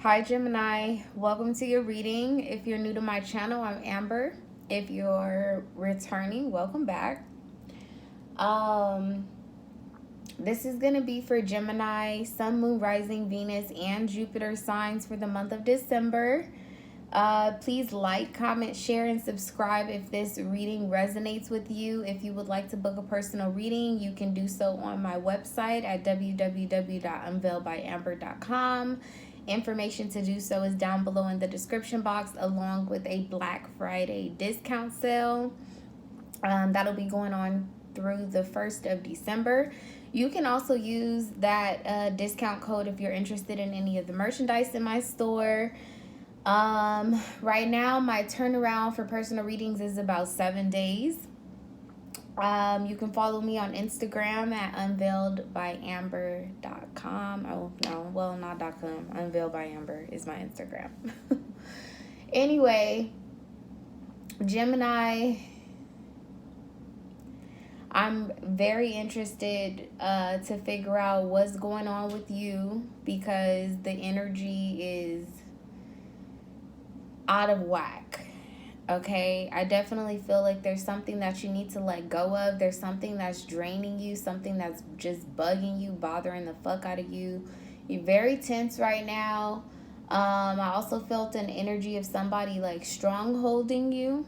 Hi Gemini, welcome to your reading. If you're new to my channel, I'm Amber. If you're returning, welcome back. This is going to be for Gemini, Sun, Moon, Rising, Venus, and Jupiter signs for the month of December. Please like, comment, share, and subscribe if this reading resonates with you. If you would like to book a personal reading, you can do so on my website at www.unveilbyamber.com. Information to do so is down below in the description box, along with a Black Friday discount sale. That'll be going on through the 1st of December. You can also use that discount code if you're interested in any of the merchandise in my store. Right now, my turnaround for personal readings is about 7 days. You can follow me on Instagram at unveiledbyamber.com. Oh, no, well, not .com. Unveilbyamber is my Instagram. Anyway, Gemini, I'm very interested to figure out what's going on with you because the energy is out of whack. Okay, I definitely feel like there's something that you need to let go of. There's something that's draining you, something that's just bugging you, bothering the fuck out of you. You're very tense right now. I also felt an energy of somebody like strong-holding you.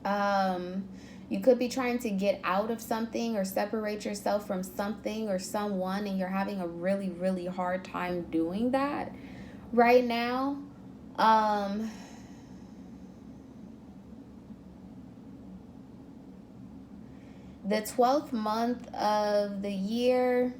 You could be trying to get out of something or separate yourself from something or someone, and you're having a really, really hard time doing that right now. The 12th month of the year,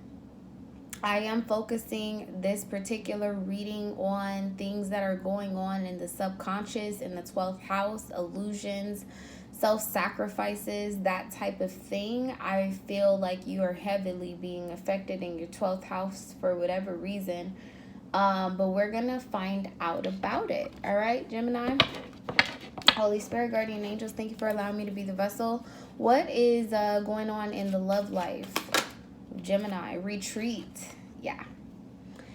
I am focusing this particular reading on things that are going on in the subconscious, in the 12th house, illusions, self-sacrifices, that type of thing. I feel like you are heavily being affected in your 12th house for whatever reason. But we're going to find out about it. All right, Gemini? Holy Spirit, guardian angels, thank you for allowing me to be the vessel. What is going on in the love life? Gemini, retreat. Yeah.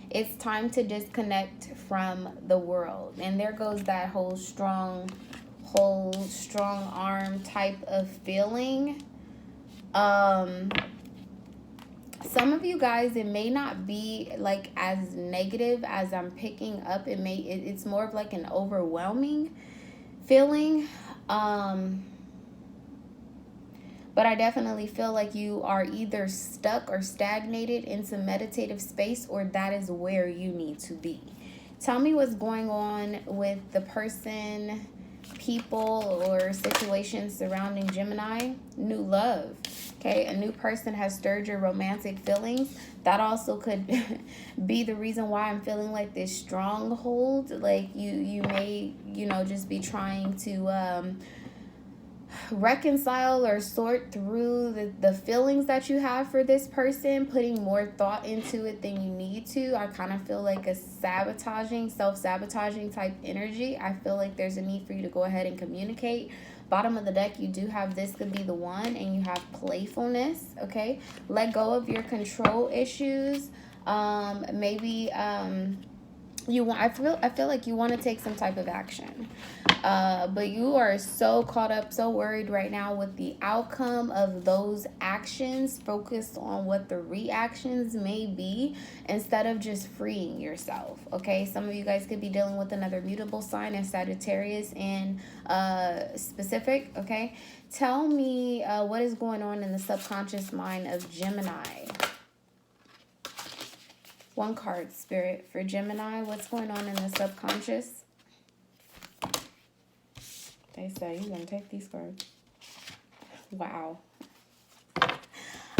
It's time to disconnect from the world. And there goes that whole strong arm type of feeling. Some of you guys, it may not be like as negative as I'm picking up. It's more of like an overwhelming feeling. But I definitely feel like you are either stuck or stagnated in some meditative space, or that is where you need to be. Tell me what's going on with the person, people, or situations surrounding Gemini. New love. Okay, a new person has stirred your romantic feelings. That also could be the reason why I'm feeling like this stronghold. Like you may, just be trying to reconcile or sort through the feelings that you have for this person, putting more thought into it than you need to. I kind of feel like a self-sabotaging type energy. I feel like there's a need for you to go ahead and communicate. Bottom of the deck, you do have this could be the one, and you have playfulness. Okay, let go of your control issues. Maybe I feel like you want to take some type of action, but you are so caught up, so worried right now with the outcome of those actions, focused on what the reactions may be instead of just freeing yourself. Okay, some of you guys could be dealing with another mutable sign in Sagittarius in specific. Okay, tell me what is going on in the subconscious mind of Gemini. One card, Spirit, for Gemini. What's going on in the subconscious? They say you're going to take these cards. Wow.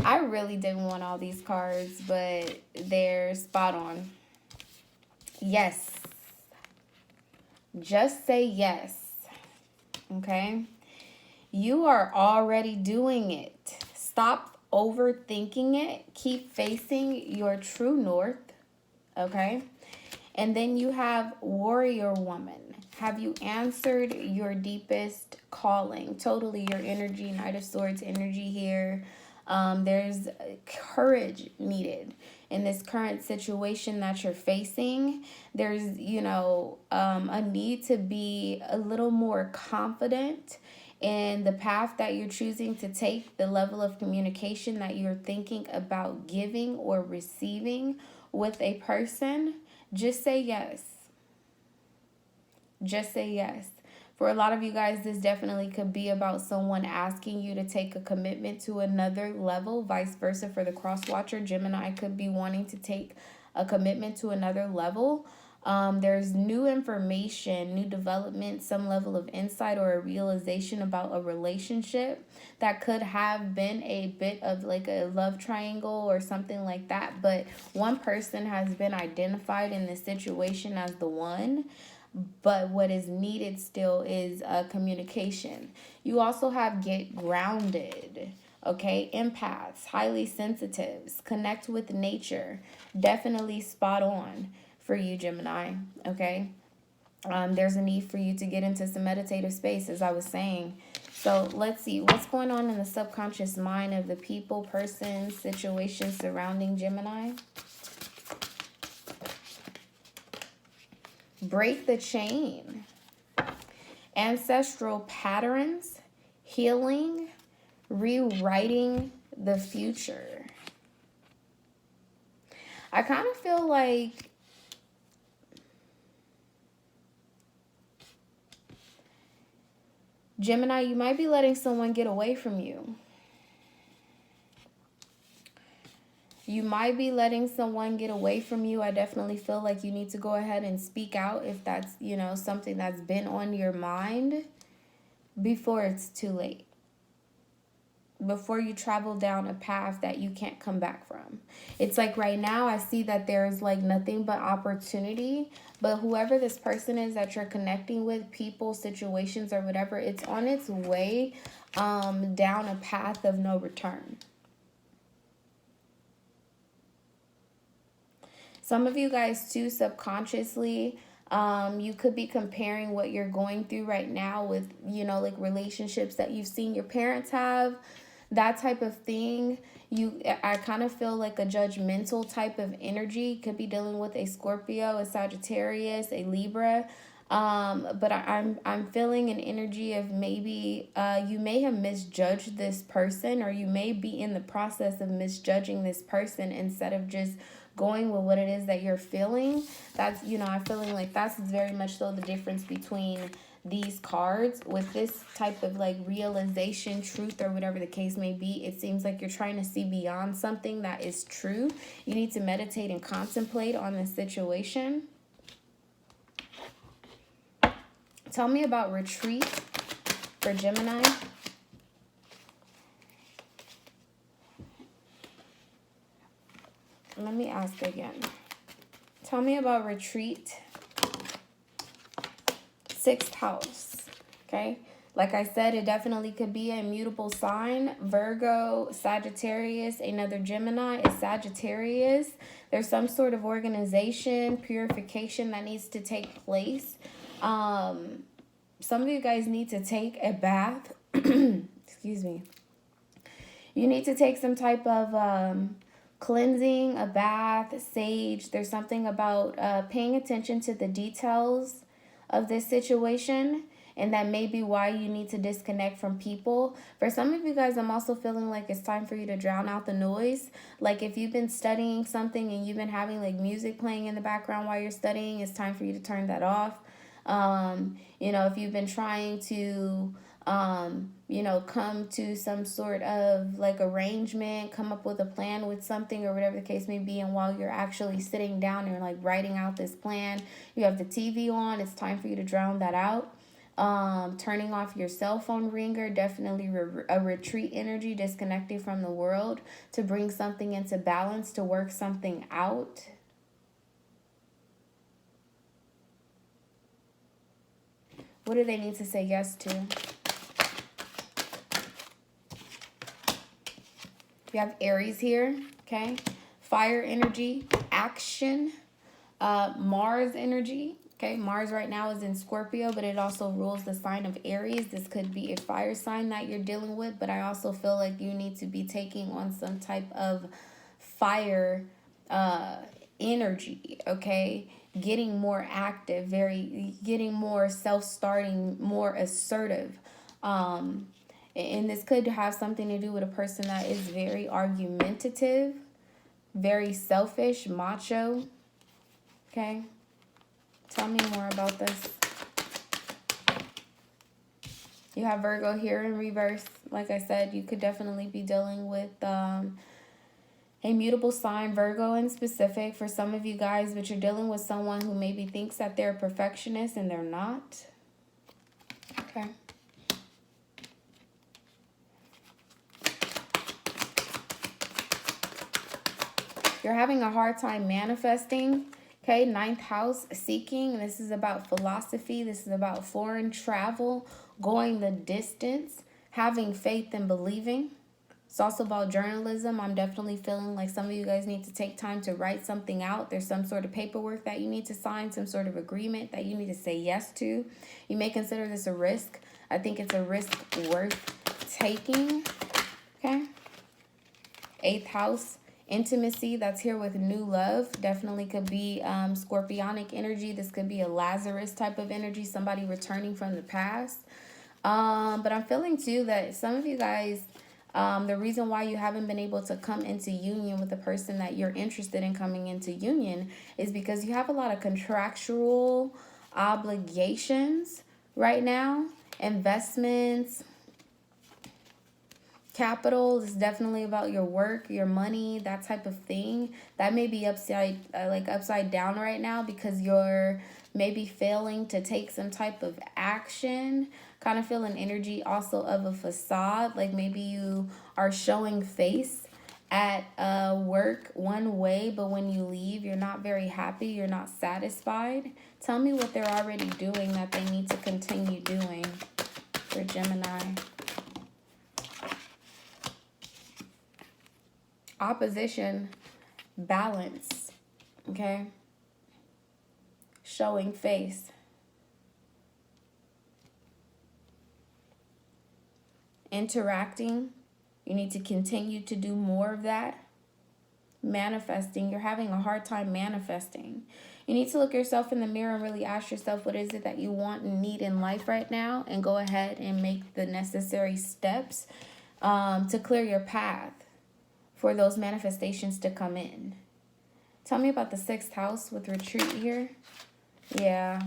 I really didn't want all these cards, but they're spot on. Yes. Just say yes. Okay? You are already doing it. Stop overthinking it. Keep facing your true north. Okay, and then you have warrior woman. Have you answered your deepest calling? Totally your energy, Knight of Swords energy here. There's courage needed in this current situation that you're facing, there's, you know, a need to be a little more confident in the path that you're choosing to take, the level of communication that you're thinking about giving or receiving with a person. Just say yes. Just say yes. For a lot of you guys, this definitely could be about someone asking you to take a commitment to another level. Vice versa for the cross watcher. Gemini could be wanting to take a commitment to another level. There's new information, new development, some level of insight or a realization about a relationship that could have been a bit of like a love triangle or something like that. But one person has been identified in this situation as the one. But what is needed still is communication. You also have get grounded. Okay, empaths, highly sensitives, connect with nature. Definitely spot on for you, Gemini. Okay, there's a need for you to get into some meditative space, as I was saying. So let's see what's going on in the subconscious mind of the people, person, situation surrounding Gemini. Break the chain. Ancestral patterns, healing, rewriting the future. I kind of feel like Gemini, you might be letting someone get away from you. You might be letting someone get away from you. I definitely feel like you need to go ahead and speak out if that's, you know, something that's been on your mind before it's too late. Before you travel down a path that you can't come back from. It's like right now I see that there's like nothing but opportunity, but whoever this person is that you're connecting with, people, situations, or whatever, it's on its way down a path of no return. Some of you guys too, subconsciously, you could be comparing what you're going through right now with, you know, like relationships that you've seen your parents have, that type of thing. I kind of feel like a judgmental type of energy. Could be dealing with a Scorpio, a Sagittarius, a Libra. But I'm feeling an energy of maybe you may have misjudged this person, or you may be in the process of misjudging this person instead of just going with what it is that you're feeling. That's, you know, I'm feeling like that's very much so the difference between these cards. With this type of like realization, truth, or whatever the case may be, it seems like you're trying to see beyond something that is true. You need to meditate and contemplate on this situation. Tell me about retreat for Gemini. Let me ask again. Tell me about retreat. 6th house. Okay. Like I said, it definitely could be a mutable sign. Virgo, Sagittarius, another Gemini is Sagittarius. There's some sort of organization, purification that needs to take place. Some of you guys need to take a bath. Excuse me. You need to take some type of cleansing, a bath, sage. There's something about paying attention to the details of this situation, and that may be why you need to disconnect from people. For some of you guys, I'm also feeling like it's time for you to drown out the noise. Like if you've been studying something and you've been having like music playing in the background while you're studying, it's time for you to turn that off. You know, if you've been trying to you know, come to some sort of like arrangement, come up with a plan with something or whatever the case may be, and while you're actually sitting down and like writing out this plan, you have the TV on, it's time for you to drown that out. Turning off your cell phone ringer, definitely a retreat energy, disconnecting from the world to bring something into balance, to work something out. What do they need to say yes to? You have Aries here, okay? Fire energy, action, Mars energy, okay? Mars right now is in Scorpio, but it also rules the sign of Aries. This could be a fire sign that you're dealing with, but I also feel like you need to be taking on some type of fire energy, okay? Getting more active, getting more self-starting, more assertive. And this could have something to do with a person that is very argumentative, very selfish, macho. Okay? Tell me more about this. You have Virgo here in reverse. Like I said, you could definitely be dealing with a mutable sign, Virgo in specific, for some of you guys, but you're dealing with someone who maybe thinks that they're a perfectionist and they're not. Okay. You're having a hard time manifesting. Okay, 9th house, seeking. This is about philosophy. This is about foreign travel, going the distance, having faith and believing. It's also about journalism. I'm definitely feeling like some of you guys need to take time to write something out. There's some sort of paperwork that you need to sign, some sort of agreement that you need to say yes to. You may consider this a risk. I think it's a risk worth taking. Okay. 8th house. Intimacy, that's here with new love. Definitely could be scorpionic energy. This could be a Lazarus type of energy, somebody returning from the past. But I'm feeling too that some of you guys, the reason why you haven't been able to come into union with the person that you're interested in coming into union is because you have a lot of contractual obligations right now, investments. Capital is definitely about your work, your money, that type of thing. That may be upside down right now because you're maybe failing to take some type of action. Kind of feel an energy also of a facade. Like maybe you are showing face at work one way, but when you leave, you're not very happy. You're not satisfied. Tell me what they're already doing that they need to continue doing for Gemini. Opposition, balance, okay? Showing face. Interacting, you need to continue to do more of that. Manifesting, you're having a hard time manifesting. You need to look yourself in the mirror and really ask yourself what is it that you want and need in life right now, and go ahead and make the necessary steps to clear your path for those manifestations to come in. Tell me about the 6th house with retreat here. Yeah,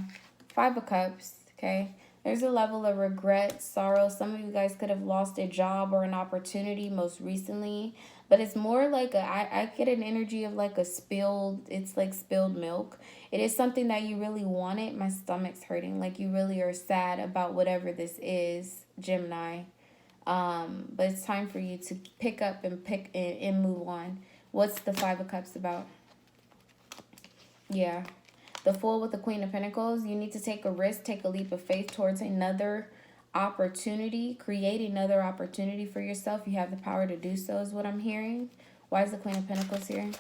5 of Cups, okay? There's a level of regret, sorrow. Some of you guys could have lost a job or an opportunity most recently, but it's more like I get an energy of like it's like spilled milk. It is something that you really wanted. My stomach's hurting. Like you really are sad about whatever this is, Gemini. But it's time for you to pick up and move on. What's the 5 of Cups about? Yeah. The Fool with the Queen of Pentacles. You need to take a risk, take a leap of faith towards another opportunity. Create another opportunity for yourself. You have the power to do so is what I'm hearing. Why is the Queen of Pentacles here?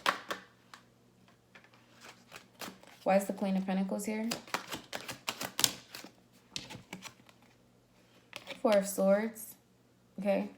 Why is the Queen of Pentacles here? 4 of Swords. Okay,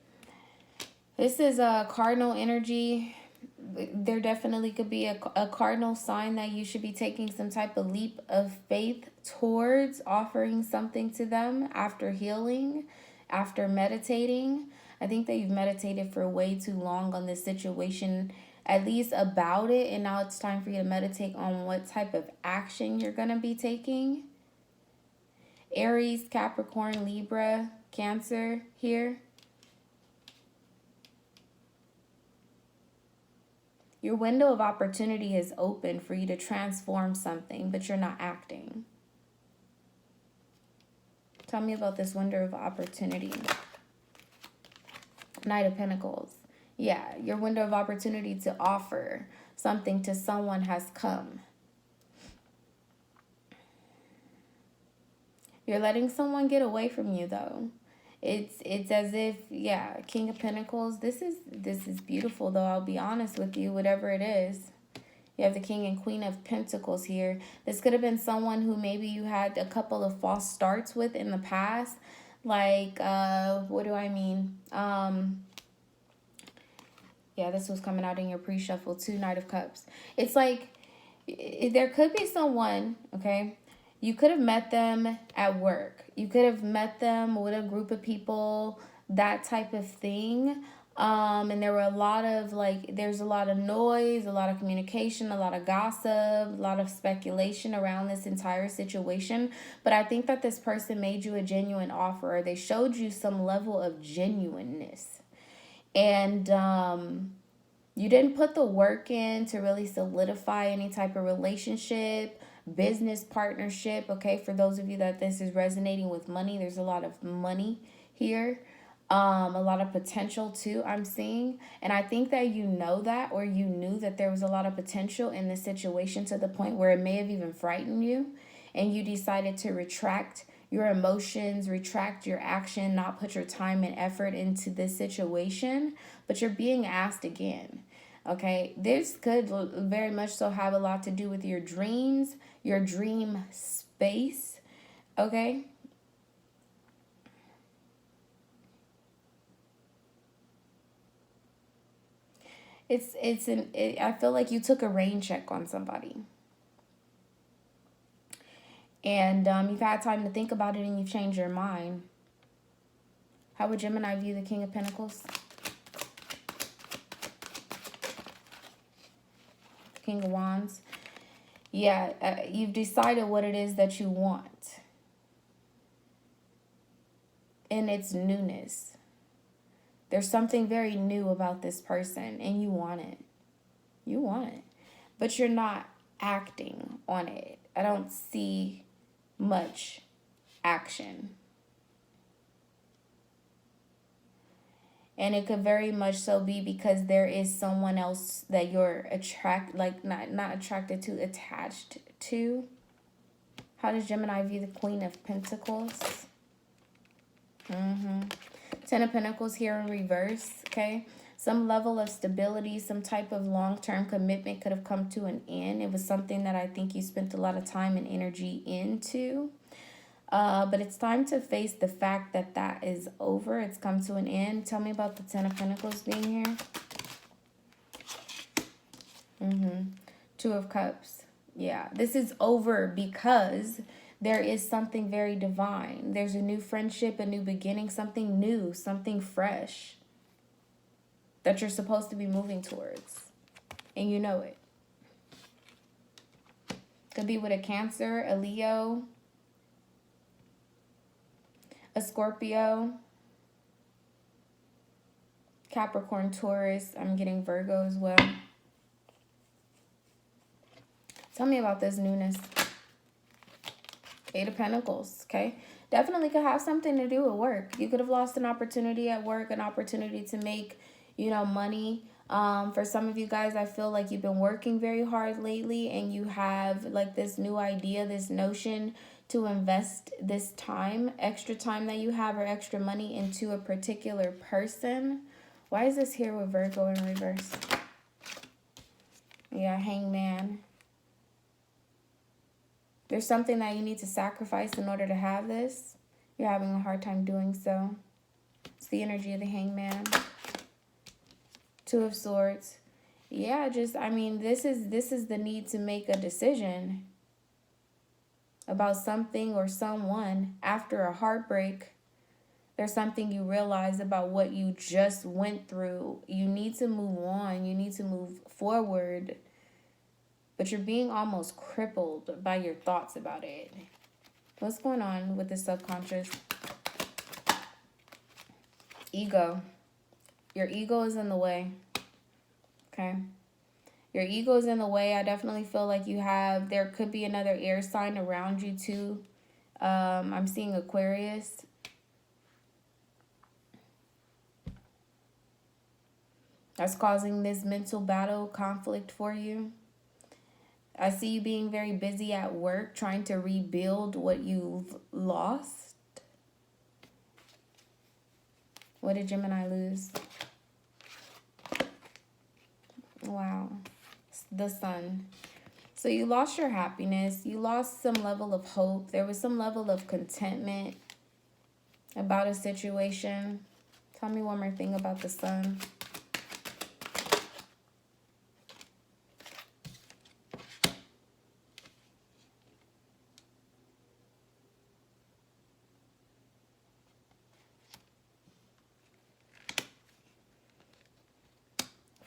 this is a cardinal energy. There definitely could be a cardinal sign that you should be taking some type of leap of faith towards, offering something to them after healing, after meditating. I think that you've meditated for way too long on this situation, at least about it, and now it's time for you to meditate on what type of action you're going to be taking. Aries, Capricorn, Libra, Cancer here. Your window of opportunity is open for you to transform something, but you're not acting. Tell me about this window of opportunity. Knight of Pentacles. Yeah, your window of opportunity to offer something to someone has come. You're letting someone get away from you, though. It's as if, yeah, King of Pentacles. This is beautiful, though. I'll be honest with you, whatever it is. You have the King and Queen of Pentacles here. This could have been someone who maybe you had a couple of false starts with in the past. Like, what do I mean? Yeah, this was coming out in your pre-shuffle too, Knight of Cups. It's like there could be someone, okay? You could have met them at work. You could have met them with a group of people, that type of thing. And there were a lot of there's a lot of noise, a lot of communication, a lot of gossip, a lot of speculation around this entire situation. But I think that this person made you a genuine offer, or they showed you some level of genuineness. And you didn't put the work in to really solidify any type of relationship, business partnership. Okay, for those of you that this is resonating with money, there's a lot of money here. A lot of potential too, I'm seeing. And I think that you know that, or you knew that there was a lot of potential in this situation to the point where it may have even frightened you. And you decided to retract your emotions, retract your action, not put your time and effort into this situation. But you're being asked again. Okay, this could very much so have a lot to do with your dreams, your dream space. Okay. I feel like you took a rain check on somebody. And you've had time to think about it and you've changed your mind. How would Gemini view the King of Pentacles? King of Wands. Yeah, you've decided what it is that you want. And it's newness. There's something very new about this person and you want it. You want it. But you're not acting on it. I don't see much action. And it could very much so be because there is someone else that you're not attracted to, attached to. How does Gemini view the Queen of Pentacles? Ten of Pentacles here in reverse, okay? Some level of stability, some type of long-term commitment could have come to an end. It was something that I think you spent a lot of time and energy into. But it's time to face the fact that that is over. It's come to an end. Tell me about the Ten of Pentacles being here. Two of Cups. Yeah, this is over because there is something very divine. There's a new friendship, a new beginning, something new, something fresh that you're supposed to be moving towards. And you know it. Could be with a Cancer, a Leo, a Scorpio, Capricorn, Taurus. I'm getting Virgo as well. Tell me about this newness. Eight of Pentacles, okay? Definitely could have something to do with work. You could have lost an opportunity at work, an opportunity to make, money. For some of you guys, I feel like you've been working very hard lately and you have like this new idea, this notion to invest this time, extra time that you have or extra money into a particular person. Why is this here with Virgo in reverse? Yeah, Hangman. There's something that you need to sacrifice in order to have this. You're having a hard time doing so. It's the energy of the Hangman. Two of Swords. Yeah, this is the need to make a decision about something or someone after a heartbreak. There's something you realize about what you just went through. You need to move on. You need to move forward. But you're being almost crippled by your thoughts about it. What's going on with the subconscious? Ego. Your ego is in the way. Okay? Your ego is in the way. I definitely feel like there could be another air sign around you too. I'm seeing Aquarius. That's causing this mental battle, conflict for you. I see you being very busy at work, trying to rebuild what you've lost. What did Gemini lose? Wow. The Sun. So you lost your happiness. You lost some level of hope. There was some level of contentment about a situation. Tell me one more thing about the Sun.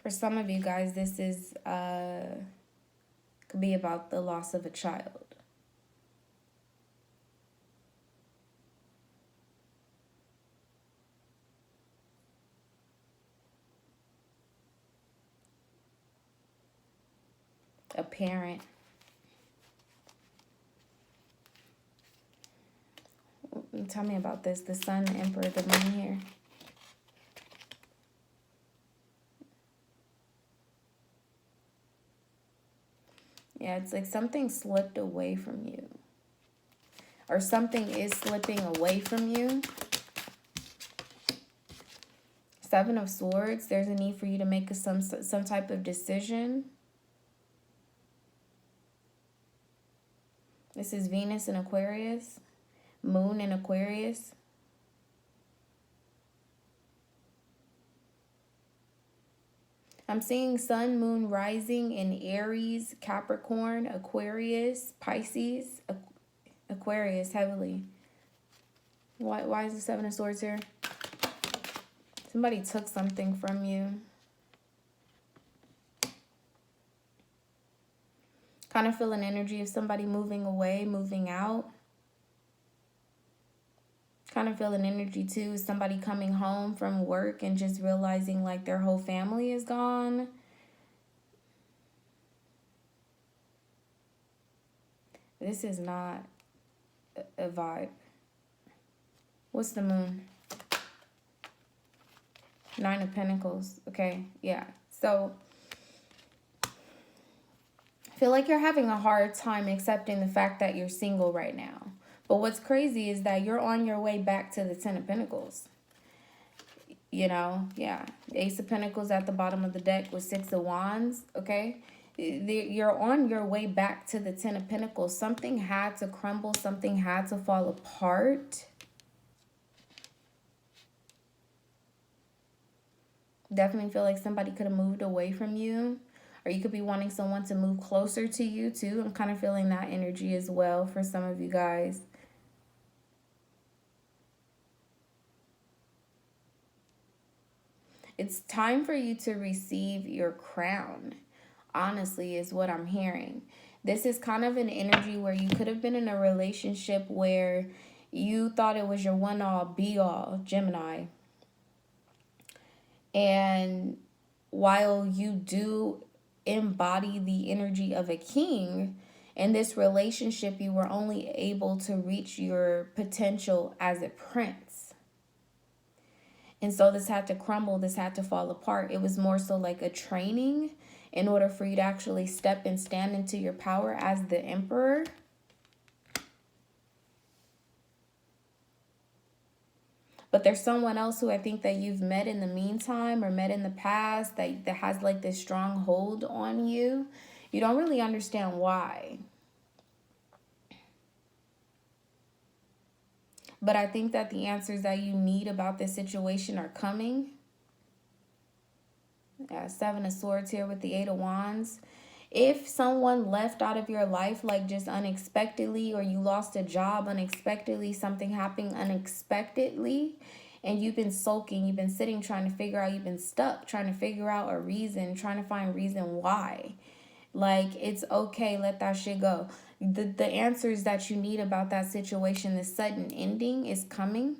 For some of you guys, this is could be about the loss of a child. A parent. Tell me about this. The sun, the emperor, the moon here. Yeah, it's like something slipped away from you. Or something is slipping away from you. Seven of Swords. There's a need for you to make some type of decision. This is Venus in Aquarius. Moon in Aquarius. I'm seeing sun, moon rising in Aries, Capricorn, Aquarius, Pisces, Aquarius heavily. Why is the Seven of Swords here? Somebody took something from you. Kind of feel an energy of somebody moving away, moving out. Kind of feel an energy too, somebody coming home from work and just realizing like their whole family is gone. This is not a vibe. What's the moon? Nine of Pentacles. Okay, yeah. So I feel like you're having a hard time accepting the fact that you're single right now. But what's crazy is that you're on your way back to the Ten of Pentacles. You know, yeah. Ace of Pentacles at the bottom of the deck with Six of Wands, okay? You're on your way back to the Ten of Pentacles. Something had to crumble. Something had to fall apart. Definitely feel like somebody could have moved away from you. Or you could be wanting someone to move closer to you too. I'm kind of feeling that energy as well for some of you guys. It's time for you to receive your crown, honestly, is what I'm hearing. This is kind of an energy where you could have been in a relationship where you thought it was your one-all, be-all, Gemini. And while you do embody the energy of a king, in this relationship, you were only able to reach your potential as a prince. And so this had to crumble, this had to fall apart. It was more so like a training in order for you to actually step and stand into your power as the emperor. But there's someone else who I think that you've met in the meantime or met in the past that has like this strong hold on you. You don't really understand why. But I think that the answers that you need about this situation are coming. Seven of Swords here with the Eight of Wands. If someone left out of your life like just unexpectedly, or you lost a job unexpectedly, something happened unexpectedly, and you've been sulking, you've been sitting trying to figure out, you've been stuck trying to figure out a reason, trying to find reason why. Like, it's okay, let that shit go. The answers that you need about that situation, the sudden ending is coming.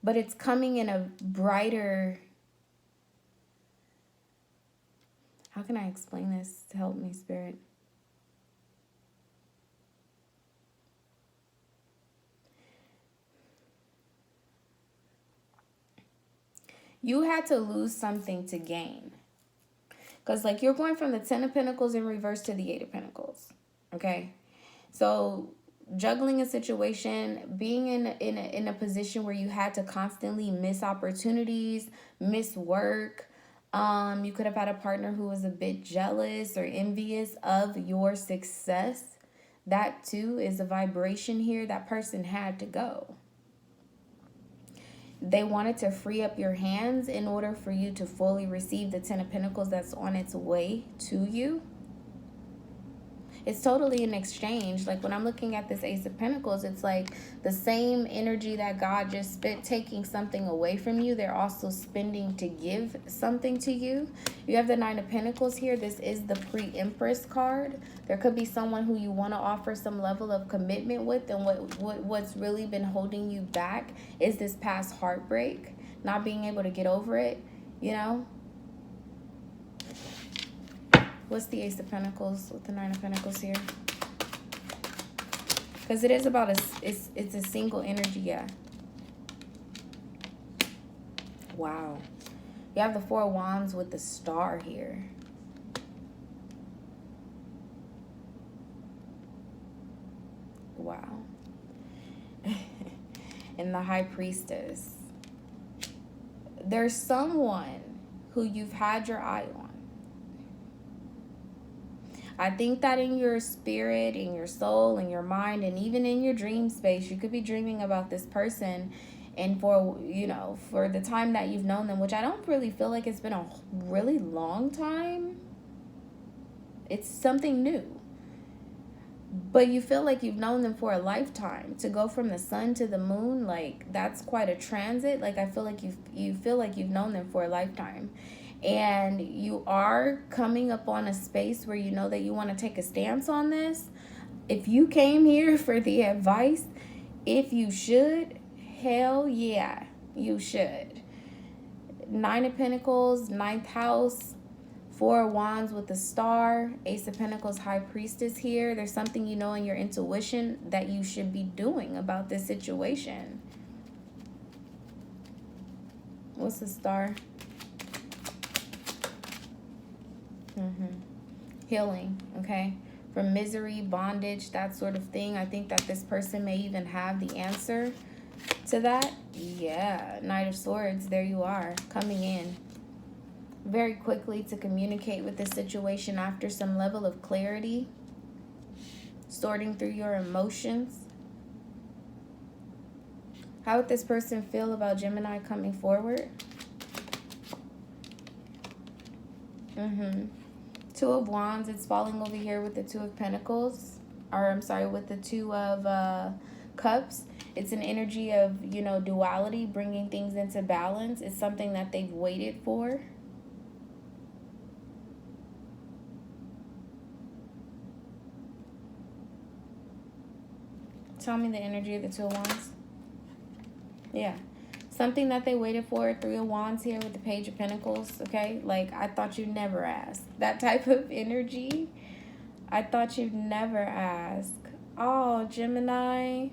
But it's coming in a brighter... How can I explain this to help me, Spirit? You had to lose something to gain. Because, like, you're going from the Ten of Pentacles in reverse to the Eight of Pentacles. Okay? So, juggling a situation, being in a position where you had to constantly miss opportunities, miss work. You could have had a partner who was a bit jealous or envious of your success. That, too, is a vibration here. That person had to go. They wanted to free up your hands in order for you to fully receive the Ten of Pentacles that's on its way to you. It's totally an exchange. Like when I'm looking at this Ace of Pentacles, it's like the same energy that God just spent taking something away from you, they're also spending to give something to you. You have the Nine of Pentacles here. This is the pre-Empress card. There could be someone who you want to offer some level of commitment with, and what's really been holding you back is this past heartbreak, not being able to get over it, you know? What's the Ace of Pentacles with the Nine of Pentacles here? Because it is about it's a single energy, yeah. Wow. You have the Four of Wands with the Star here. Wow. And the High Priestess. There's someone who you've had your eye on. I think that in your spirit, in your soul, in your mind, and even in your dream space, you could be dreaming about this person. And for, you know, for the time that you've known them, which I don't really feel like it's been a really long time. It's something new. But you feel like you've known them for a lifetime. To go from the sun to the moon, like, that's quite a transit. Like, I feel like you feel like you've known them for a lifetime. And you are coming up on a space where you know that you want to take a stance on this. If you came here for the advice, if you should, hell yeah, you should. Nine of Pentacles, ninth house, Four of Wands with the Star, Ace of Pentacles, High Priestess here. There's something you know in your intuition that you should be doing about this situation. What's the Star? Healing, okay? From misery, bondage, that sort of thing. I think that this person may even have the answer to that. Yeah, Knight of Swords, there you are, coming in very quickly to communicate with this situation after some level of clarity, sorting through your emotions. How would this person feel about Gemini coming forward? Two of Wands, it's falling over here with the Two of Pentacles, or I'm sorry, with the Two of Cups. It's an energy of, you know, duality, bringing things into balance. It's something that they've waited for. Tell me the energy of the Two of Wands. Yeah. Something that they waited for. Three of Wands here with the Page of Pentacles, okay? Like, I thought you'd never ask. That type of energy. I thought you'd never ask. Oh, Gemini.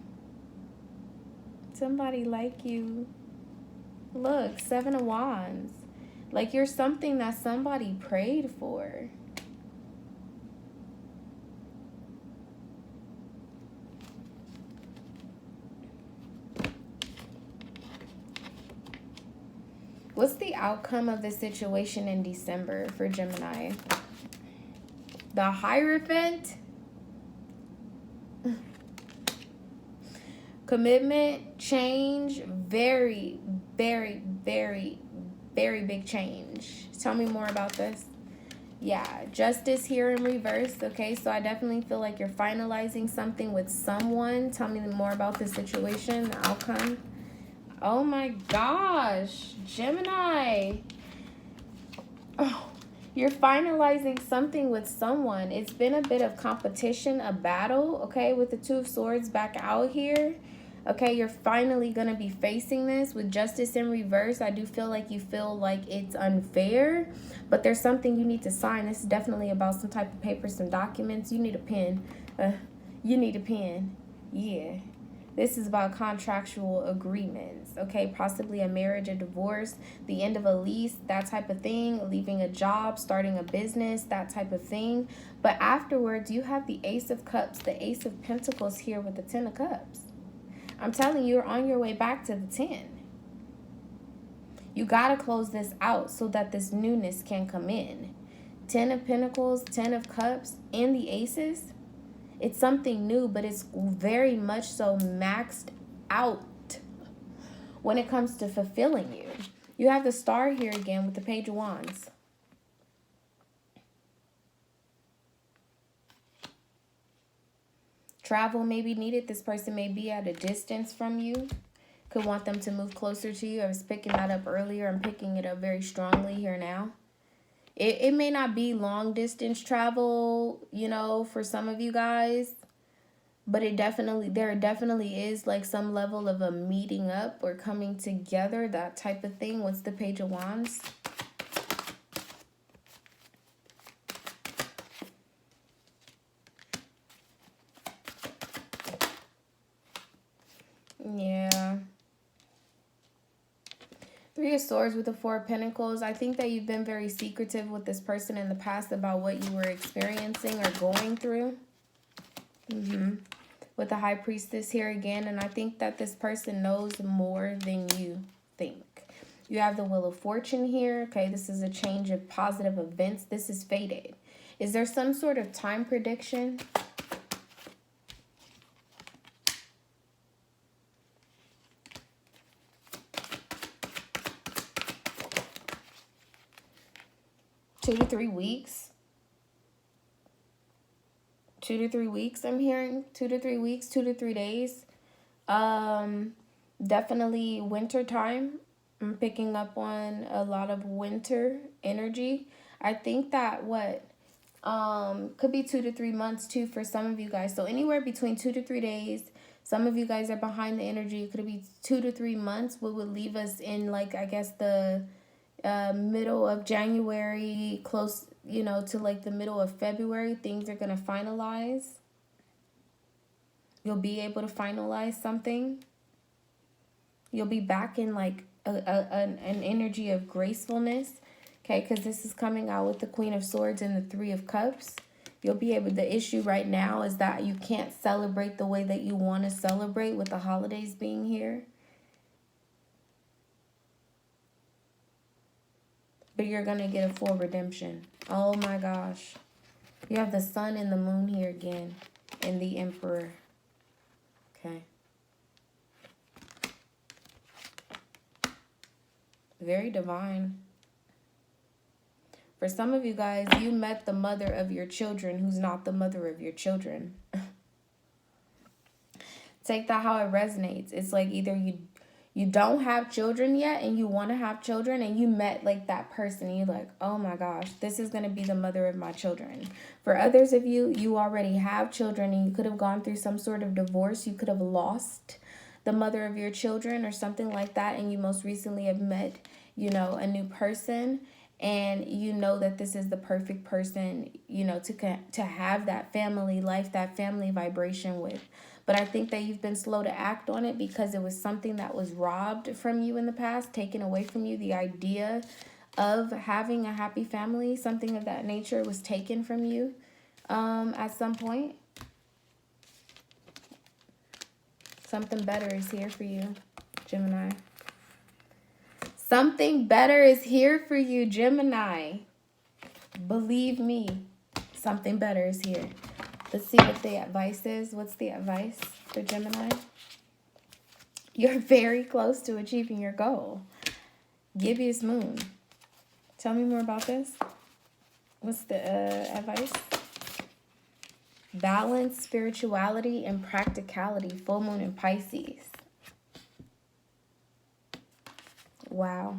Somebody like you. Look, Seven of Wands. Like, you're something that somebody prayed for. What's the outcome of the situation in December for Gemini? The Hierophant. Commitment, change, very, very, very, very big change. Tell me more about this. Yeah, Justice here in reverse. Okay, so I definitely feel like you're finalizing something with someone. Tell me more about the situation, the outcome. Oh my gosh, Gemini. Oh, you're finalizing something with someone. It's been a bit of competition, a battle, okay, with the Two of Swords back out here. Okay, you're finally going to be facing this with Justice in reverse. I do feel like you feel like it's unfair, but there's something you need to sign. This is definitely about some type of paper, some documents. You need a pen. You need a pen. Yeah. This is about contractual agreements, okay? Possibly a marriage, a divorce, the end of a lease, that type of thing, leaving a job, starting a business, that type of thing. But afterwards, you have the Ace of Cups, the Ace of Pentacles here with the Ten of Cups. I'm telling you, you're on your way back to the 10. You got to close this out so that this newness can come in. 10 of Pentacles, 10 of Cups, and the Aces. It's something new, but it's very much so maxed out when it comes to fulfilling you. You have the Star here again with the Page of Wands. Travel may be needed. This person may be at a distance from you. Could want them to move closer to you. I was picking that up earlier. I'm picking it up very strongly here now. It may not be long distance travel, you know, for some of you guys. But there definitely is like some level of a meeting up or coming together, that type of thing. What's the Page of Wands? Yeah. Three of Swords with the Four of Pentacles. I think that you've been very secretive with this person in the past about what you were experiencing or going through. With the High Priestess here again. And I think that this person knows more than you think. You have the Wheel of Fortune here. Okay, this is a change of positive events. This is fated. Is there some sort of time prediction? Two to 3 weeks. 2 to 3 weeks, I'm hearing. 2 to 3 weeks, 2 to 3 days. Definitely winter time. I'm picking up on a lot of winter energy. I think that could be 2 to 3 months too for some of you guys. So anywhere between 2 to 3 days. Some of you guys are behind the energy. It could be 2 to 3 months, what would leave us in, like, I guess the middle of January, close, you know, to like the middle of February. Things are going to finalize. You'll be able to finalize something. You'll be back in like an energy of gracefulness. Okay, because this is coming out with the Queen of Swords and the Three of Cups. You'll be able, the issue right now is that you can't celebrate the way that you want to celebrate with the holidays being here. But you're going to get a full redemption. Oh my gosh. You have the Sun and the Moon here again. And the Emperor. Okay. Very divine. For some of you guys, you met the mother of your children who's not the mother of your children. Take that how it resonates. It's like either you don't have children yet and you want to have children, and you met like that person and you're like, oh my gosh, this is going to be the mother of my children. For others of you, you already have children and you could have gone through some sort of divorce. You could have lost the mother of your children or something like that, and you most recently have met, you know, a new person, and you know that this is the perfect person, you know, to have that family life, that family vibration with. But I think that you've been slow to act on it because it was something that was robbed from you in the past, taken away from you. The idea of having a happy family, something of that nature, was taken from you at some point. Something better is here for you, Gemini. Something better is here for you, Gemini. Believe me, something better is here. Let's see what the advice is. What's the advice for Gemini? You're very close to achieving your goal. Gibbous Moon. Tell me more about this. What's the advice? Balance, spirituality, and practicality. Full Moon in Pisces. Wow.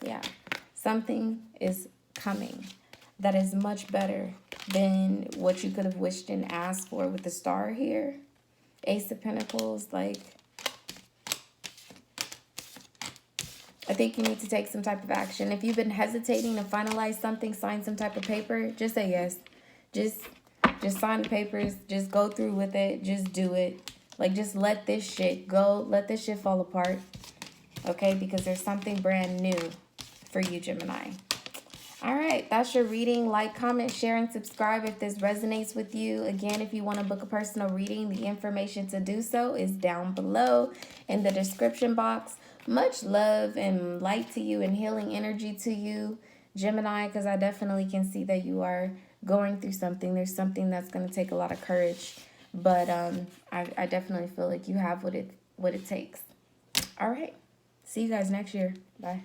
Yeah. Something is coming that is much better than what you could have wished and asked for with the Star here. Ace of Pentacles, like, I think you need to take some type of action. If you've been hesitating to finalize something, sign some type of paper, just say yes. Just sign the papers. Just go through with it. Just do it. Like, just let this shit go. Let this shit fall apart. Okay? Because there's something brand new for you, Gemini. All right, that's your reading. Like, comment, share, and subscribe if this resonates with you. Again, if you want to book a personal reading, the information to do so is down below in the description box. Much love and light to you and healing energy to you, Gemini, because I definitely can see that you are going through something. There's something that's going to take a lot of courage, but I definitely feel like you have what it takes. All right, see you guys next year. Bye.